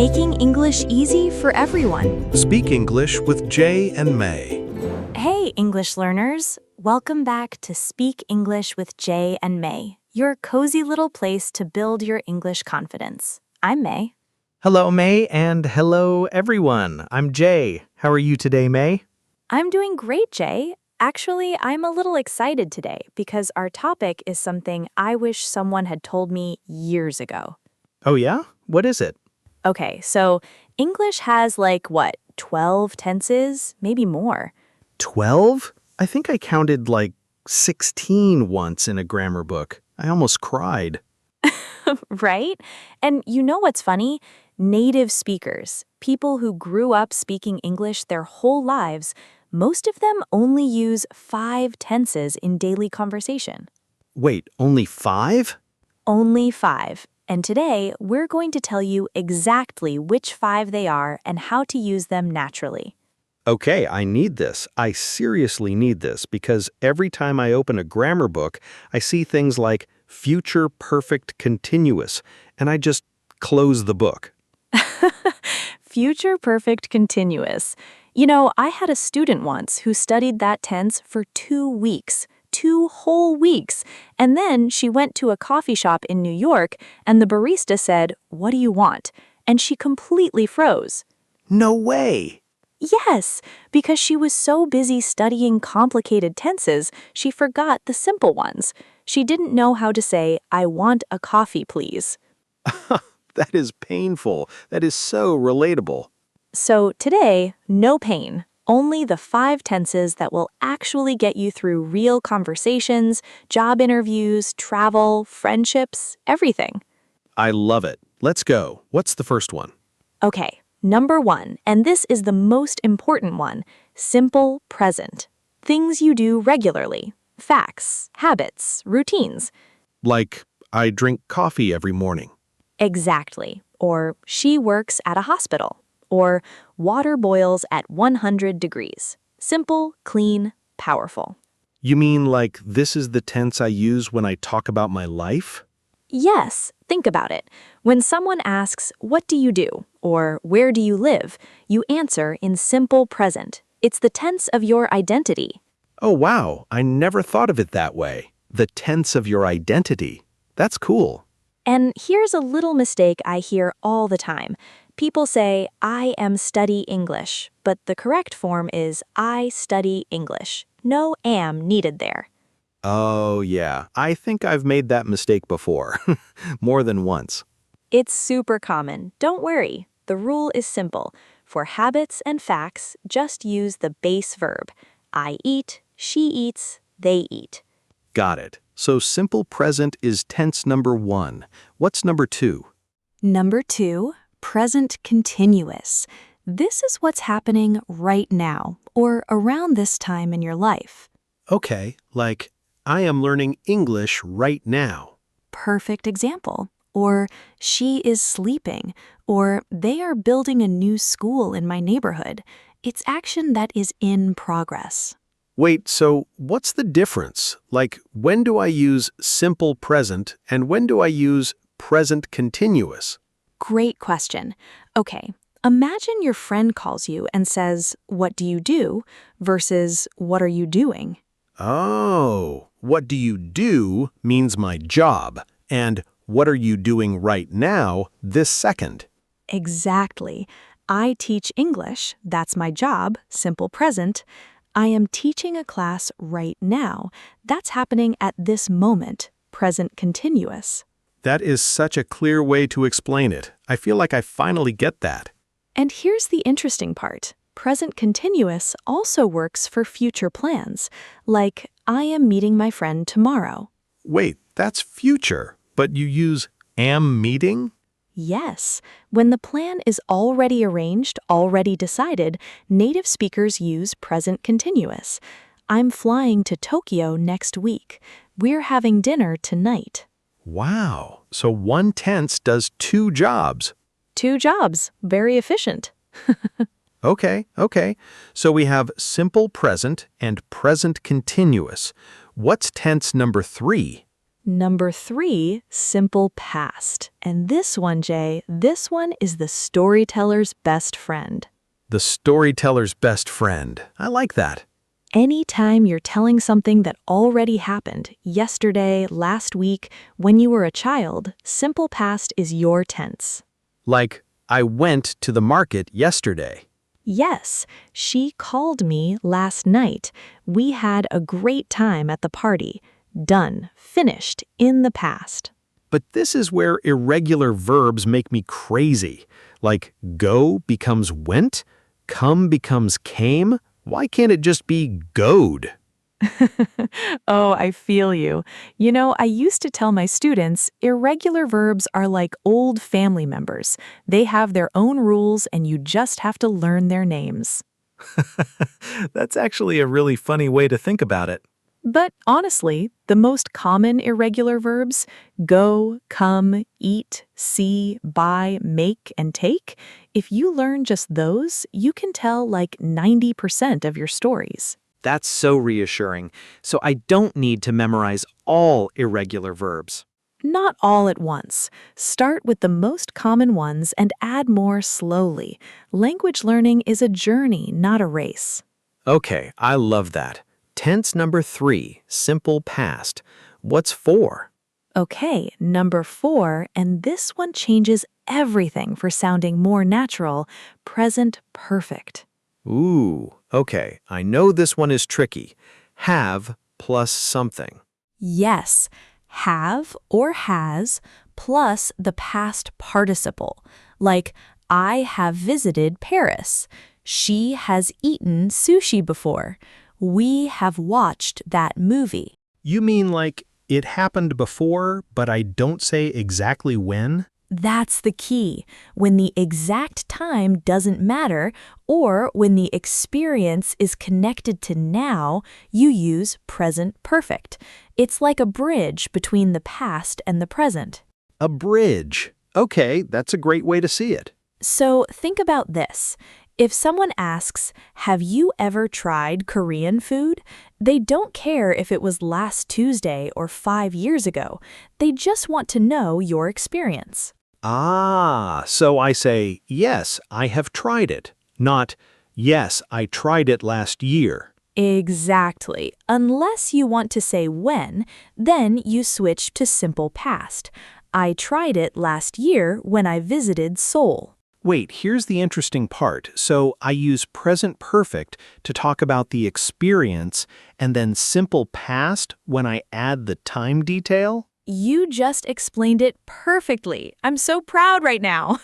making English easy for everyone. Speak English with Jay and May. Hey, English learners. Welcome back to Speak English with Jay and May, your cozy little place to build your English confidence. I'm May. Hello, May, and hello, everyone. I'm Jay. How are you today, May? I'm doing great, Jay. Actually, I'm a little excited today because our topic is something I wish someone had told me years ago. Oh, yeah? What is it? Okay, so English has 12 tenses, maybe more. 12? I think I counted 16 once in a grammar book. I almost cried. Right? And you know what's funny? Native speakers, people who grew up speaking English their whole lives, most of them only use 5 tenses in daily conversation. Wait, only 5? Only 5. And today, we're going to tell you exactly which 5 they are and how to use them naturally. Okay, I need this. I seriously need this because every time I open a grammar book, I see things like future perfect continuous, and I just close the book. Future perfect continuous. You know, I had a student once who studied that tense for 2 weeks. 2 whole weeks. And then she went to a coffee shop in New York, and the barista said, "What do you want?" And she completely froze. No way! Yes, because she was so busy studying complicated tenses, she forgot the simple ones. She didn't know how to say, "I want a coffee, please." That is painful. That is so relatable. So today, no pain. Only the 5 tenses that will actually get you through real conversations, job interviews, travel, friendships, everything. I love it. Let's go. What's the first one? Okay, number 1, and this is the most important one, simple present. Things you do regularly. Facts, habits, routines. Like, I drink coffee every morning. Exactly. Or she works at a hospital. Or water boils at 100 degrees. Simple, clean, powerful. You mean like this is the tense I use when I talk about my life? Yes, think about it. When someone asks, "What do you do?" or "Where do you live?" you answer in simple present. It's the tense of your identity. Oh, wow. I never thought of it that way. The tense of your identity. That's cool. And here's a little mistake I hear all the time. People say, "I am study English," but the correct form is "I study English." No am needed there. Oh, yeah. I think I've made that mistake before. More than once. It's super common. Don't worry. The rule is simple. For habits and facts, just use the base verb. I eat, she eats, they eat. Got it. So simple present is tense number 1. What's number 2? Number 2, present continuous. This is what's happening right now, or around this time in your life. Okay, like, I am learning English right now. Perfect example. Or she is sleeping. Or they are building a new school in my neighborhood. It's action that is in progress. Wait, so what's the difference? Like, when do I use simple present and when do I use present continuous? Great question. Okay, imagine your friend calls you and says, "What do you do?" versus "What are you doing?" Oh, what do you do means my job, and what are you doing right now this second? Exactly. I teach English, that's my job, simple present. I am teaching a class right now. That's happening at this moment, present continuous. That is such a clear way to explain it. I feel like I finally get that. And here's the interesting part. Present continuous also works for future plans, like I am meeting my friend tomorrow. Wait, that's future, but you use am meeting? Yes, when the plan is already arranged, already decided, native speakers use present continuous. I'm flying to Tokyo next week. We're having dinner tonight. Wow, so one tense does 2 jobs. 2 jobs, very efficient. Okay. So we have simple present and present continuous. What's tense number 3? Number 3, simple past. And this one, Jay, this one is the storyteller's best friend. The storyteller's best friend. I like that. Anytime you're telling something that already happened, yesterday, last week, when you were a child, simple past is your tense. Like, I went to the market yesterday. Yes, she called me last night. We had a great time at the party. Done, finished, in the past. But this is where irregular verbs make me crazy. Like, go becomes went, come becomes came. Why can't it just be goed? Oh, I feel you. You know, I used to tell my students irregular verbs are like old family members. They have their own rules and you just have to learn their names. That's actually a really funny way to think about it. But honestly, the most common irregular verbs, go, come, eat, see, buy, make, and take, if you learn just those, you can tell like 90% of your stories. That's so reassuring. So I don't need to memorize all irregular verbs. Not all at once. Start with the most common ones and add more slowly. Language learning is a journey, not a race. Okay, I love that. Tense number 3, simple past. What's 4? Okay, number 4, and this one changes everything for sounding more natural, present perfect. Ooh, okay. I know this one is tricky. Have plus something. Yes, have or has plus the past participle, like I have visited Paris. She has eaten sushi before. We have watched that movie. You mean like it happened before, but I don't say exactly when? That's the key. When the exact time doesn't matter, or when the experience is connected to now, you use present perfect. It's like a bridge between the past and the present. A bridge. Okay, that's a great way to see it. So think about this. If someone asks, have you ever tried Korean food? They don't care if it was last Tuesday or 5 years ago. They just want to know your experience. Ah, so I say, yes, I have tried it. Not, yes, I tried it last year. Exactly. Unless you want to say when, then you switch to simple past. I tried it last year when I visited Seoul. Wait, here's the interesting part. So I use present perfect to talk about the experience and then simple past when I add the time detail? You just explained it perfectly. I'm so proud right now.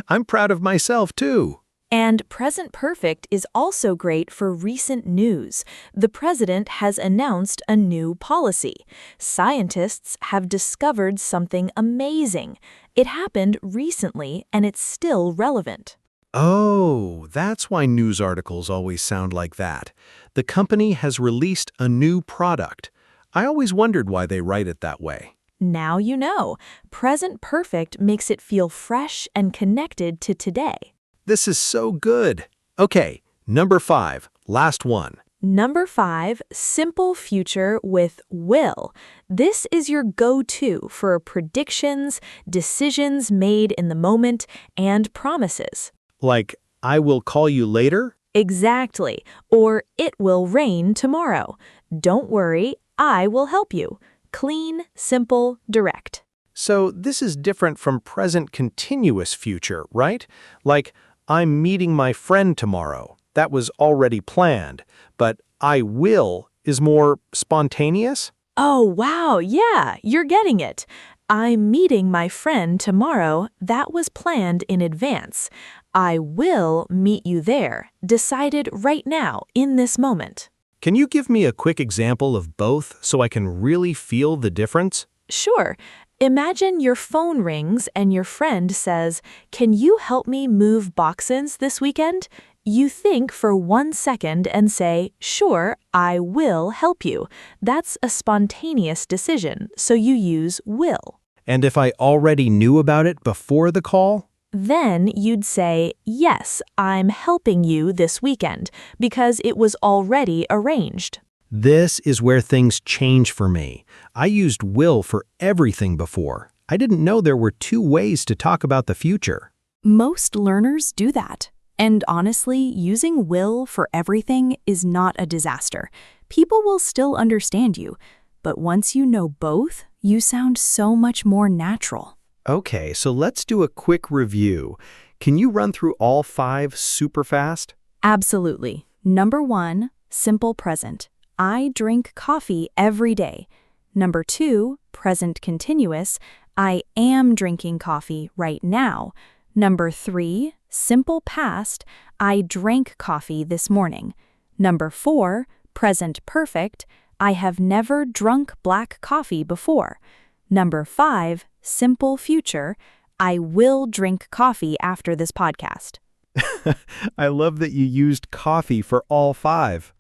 I'm proud of myself too. And present perfect is also great for recent news. The president has announced a new policy. Scientists have discovered something amazing. It happened recently and it's still relevant. Oh, that's why news articles always sound like that. The company has released a new product. I always wondered why they write it that way. Now you know. Present perfect makes it feel fresh and connected to today. This is so good. Okay, number 5, last one. Number 5, simple future with will. This is your go-to for predictions, decisions made in the moment, and promises. Like, I will call you later? Exactly. Or it will rain tomorrow. Don't worry, I will help you. Clean, simple, direct. So this is different from present continuous future, right? Like, I'm meeting my friend tomorrow. That was already planned. But I will is more spontaneous? Oh, wow, yeah, you're getting it. I'm meeting my friend tomorrow. That was planned in advance. I will meet you there, decided right now, in this moment. Can you give me a quick example of both so I can really feel the difference? Sure. Imagine your phone rings and your friend says, "Can you help me move boxes this weekend?" You think for 1 second and say, "Sure, I will help you." That's a spontaneous decision, so you use will. And if I already knew about it before the call? Then you'd say, "Yes, I'm helping you this weekend," because it was already arranged. This is where things change for me. I used will for everything before. I didn't know there were two ways to talk about the future. Most learners do that. And honestly, using will for everything is not a disaster. People will still understand you. But once you know both, you sound so much more natural. Okay, so let's do a quick review. Can you run through all 5 super fast? Absolutely. Number 1, simple present. I drink coffee every day. Number 2, present continuous. I am drinking coffee right now. Number 3, simple past. I drank coffee this morning. Number 4, present perfect. I have never drunk black coffee before. Number 5, simple future. I will drink coffee after this podcast. I love that you used coffee for all 5.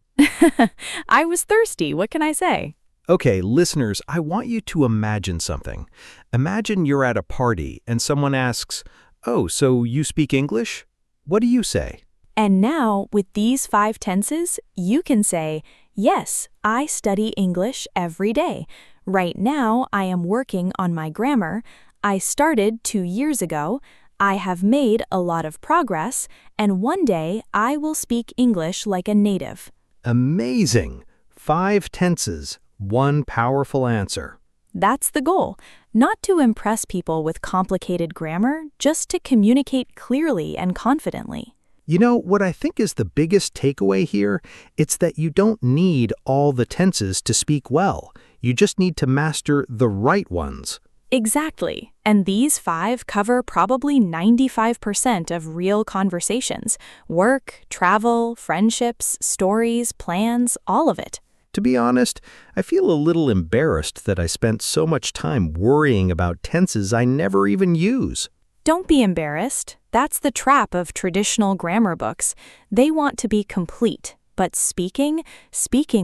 I was thirsty, what can I say? Okay, listeners, I want you to imagine something. Imagine you're at a party and someone asks, "Oh, so you speak English?" What do you say? And now, with these 5 tenses, you can say, yes, I study English every day. Right now, I am working on my grammar. I started 2 years ago. I have made a lot of progress, and one day I will speak English like a native. Amazing! 5 tenses, 1 powerful answer. That's the goal, not to impress people with complicated grammar, just to communicate clearly and confidently. You know, what I think is the biggest takeaway here, it's that you don't need all the tenses to speak well. You just need to master the right ones. Exactly. And these 5 cover probably 95% of real conversations. Work, travel, friendships, stories, plans, all of it. To be honest, I feel a little embarrassed that I spent so much time worrying about tenses I never even use. Don't be embarrassed. That's the trap of traditional grammar books. They want to be complete, but speaking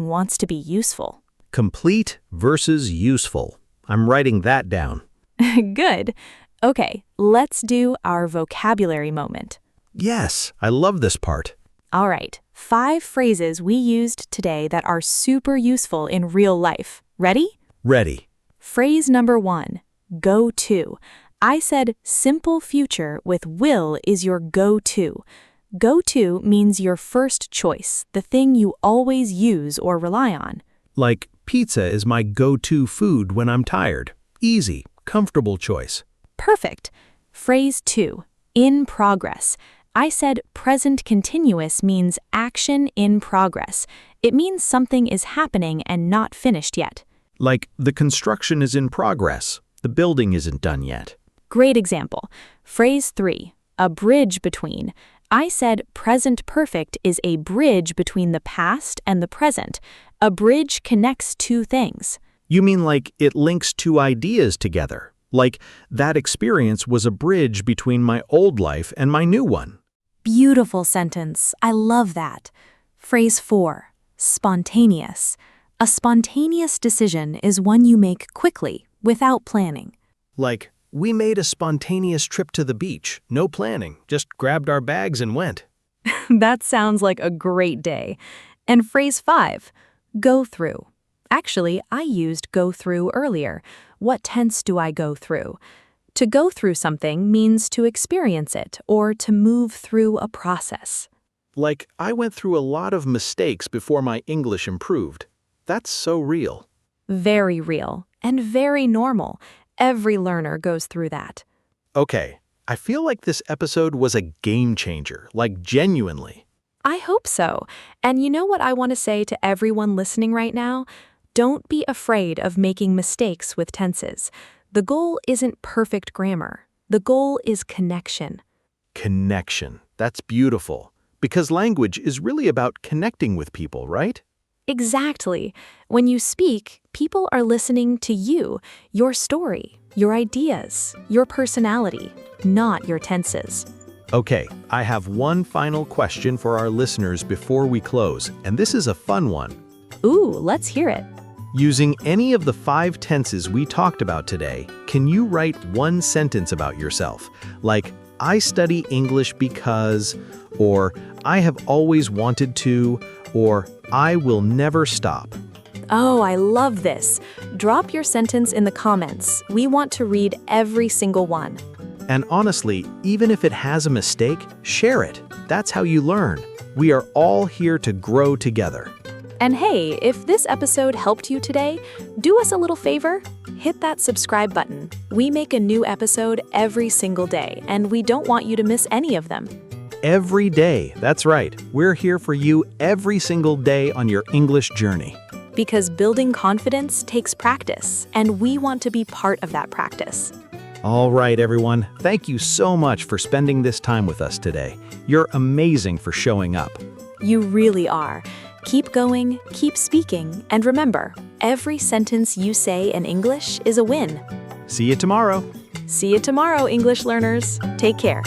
wants to be useful. Complete versus useful. I'm writing that down. Good. Okay, let's do our vocabulary moment. Yes, I love this part. All right, 5 phrases we used today that are super useful in real life. Ready? Ready. Phrase number 1, go to. I said simple future with will is your go-to. Go-to means your first choice, the thing you always use or rely on. Like, pizza is my go-to food when I'm tired. Easy, comfortable choice. Perfect. Phrase 2, in progress. I said present continuous means action in progress. It means something is happening and not finished yet. Like, the construction is in progress. The building isn't done yet. Great example. Phrase 3, a bridge between. I said present perfect is a bridge between the past and the present. A bridge connects 2 things. You mean like it links 2 ideas together? Like, that experience was a bridge between my old life and my new one. Beautiful sentence. I love that. Phrase 4, spontaneous. A spontaneous decision is one you make quickly, without planning. Like, we made a spontaneous trip to the beach. No planning. Just grabbed our bags and went. That sounds like a great day. And phrase 5, go through. Actually, I used go through earlier. What tense do I go through? To go through something means to experience it or to move through a process. Like, I went through a lot of mistakes before my English improved. That's so real. Very real and very normal. Every learner goes through that. Okay, I feel like this episode was a game changer, like genuinely. I hope so. And you know what I want to say to everyone listening right now? Don't be afraid of making mistakes with tenses. The goal isn't perfect grammar. The goal is connection. Connection. That's beautiful. Because language is really about connecting with people, right? Exactly. When you speak, people are listening to you, your story, your ideas, your personality, not your tenses. Okay, I have one final question for our listeners before we close, and this is a fun one. Ooh, let's hear it. Using any of the 5 tenses we talked about today, can you write one sentence about yourself? Like, I study English because, or I have always wanted to, or I will never stop. Oh, I love this. Drop your sentence in the comments. We want to read every single one. And honestly, even if it has a mistake, share it. That's how you learn. We are all here to grow together. And hey, if this episode helped you today, do us a little favor. Hit that subscribe button. We make a new episode every single day, and we don't want you to miss any of them. Every day, that's right. We're here for you every single day on your English journey. Because building confidence takes practice, and we want to be part of that practice. All right, everyone. Thank you so much for spending this time with us today. You're amazing for showing up. You really are. Keep going, keep speaking, and remember, every sentence you say in English is a win. See you tomorrow. See you tomorrow, English learners. Take care.